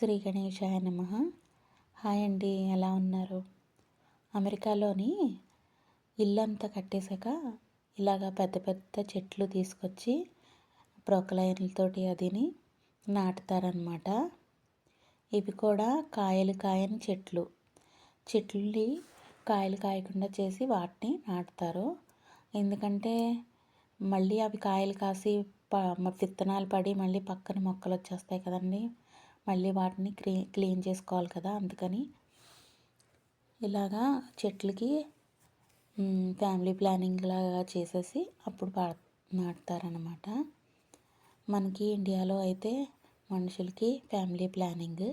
శ్రీ గణేశాయ నమః. హాయ్ అండి, ఎలా ఉన్నారు? అమెరికాలోని ఇల్లంతా కట్టేశాక ఇలాగ పెద్ద పెద్ద చెట్లు తీసుకొచ్చి ప్రొక్లైన్లతోటి అదిని నాటుతారనమాట. ఇవి కూడా కాయలు కాయని చెట్లుని కాయలు కాయకుండా చేసి వాటిని నాటుతారు. ఎందుకంటే మళ్ళీ అవి కాయలు కాసి విత్తనాలు పడి మళ్ళీ పక్కన మొక్కలు వచ్చేస్తాయి కదండి. మళ్ళీ వాటిని క్లీన్ చేసుకోవాలి కదా. అందుకని ఇలాగా చెట్లకి ఫ్యామిలీ ప్లానింగ్ లాగా చేసేసి అప్పుడు నాటుతారనమాట. మనకి ఇండియాలో అయితే మనుషులకి ఫ్యామిలీ ప్లానింగ్,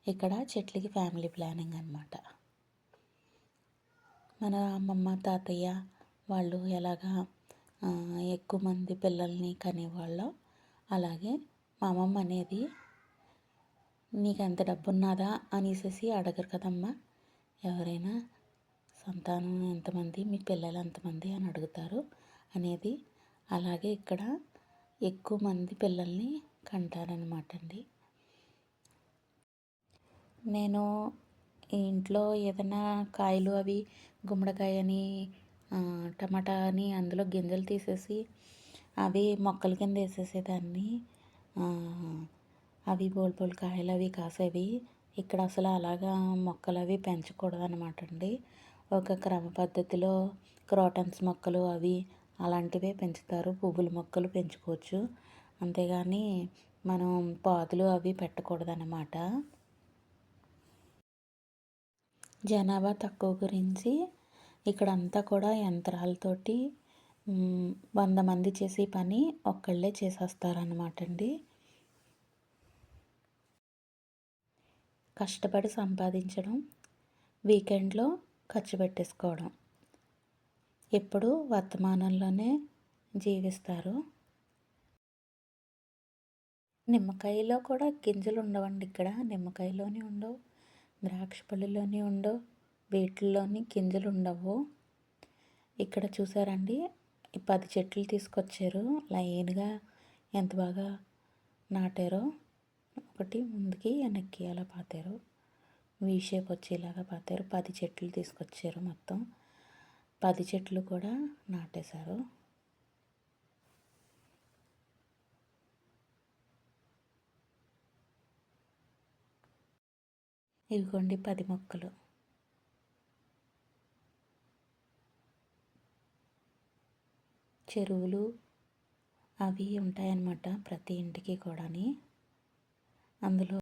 ఇక్కడ చెట్లకి ఫ్యామిలీ ప్లానింగ్ అనమాట. మన అమ్మమ్మ తాతయ్య వాళ్ళు ఎలాగా ఎక్కువ మంది పిల్లల్ని కనేవాళ్ళో అలాగే మా అమ్మమ్మ అనేది నీకు ఎంత డబ్బు ఉన్నదా అనేసి అడగరు కదమ్మా. ఎవరైనా సంతానం ఎంతమంది, మీ పిల్లలు ఎంతమంది అని అడుగుతారు అనేది. అలాగే ఇక్కడ ఎక్కువ మంది పిల్లల్ని కంటారనమాట అండి. నేను ఇంట్లో ఏదైనా కాయలు అవి గుమ్మడికాయ అని టమాటా అని అందులో గింజలు తీసేసి అవి మొక్కల కింద వేసేసేదాన్ని. అవి బోల్ కాయలు అవి కాసేవి. ఇక్కడ అసలు అలాగా మొక్కలు అవి పెంచకూడదు అనమాట అండి. ఒక క్రమ పద్ధతిలో క్రోటన్స్ మొక్కలు అవి అలాంటివే పెంచుతారు. పువ్వుల మొక్కలు పెంచుకోవచ్చు, అంతేగాని మనం పాదులు అవి పెట్టకూడదు అన్నమాట. జనాభా తక్కువ గురించి ఇక్కడంతా కూడా యంత్రాలతోటి 100 మంది చేసే పని ఒక్కళ్ళే చేసేస్తారనమాట అండి. కష్టపడి సంపాదించడం, వీకెండ్లో ఖర్చు పెట్టేసుకోవడం, ఎప్పుడు వర్తమానంలోనే జీవిస్తారు. నిమ్మకాయలో కూడా గింజలు ఉండవండి. ఇక్కడ నిమ్మకాయలోని ఉండవు, ద్రాక్ష పళ్ళలోని ఉండవు, వీటిల్లోని గింజలు ఉండవు. ఇక్కడ చూసారండి, 10 చెట్లు తీసుకొచ్చారు. లైన్గా ఎంత బాగా నాటారో. ఒకటి ముందుకి వెనక్కి అలా పాతారు, వీ షేప్ వచ్చేలాగా పాతారు. 10 చెట్లు తీసుకొచ్చారు. మొత్తం 10 చెట్లు కూడా నాటేశారు. ఇవిగోండి 10 మొక్కలు. చెరువులు అవి ఉంటాయన్నమాట ప్రతి ఇంటికి కూడాని. అందులో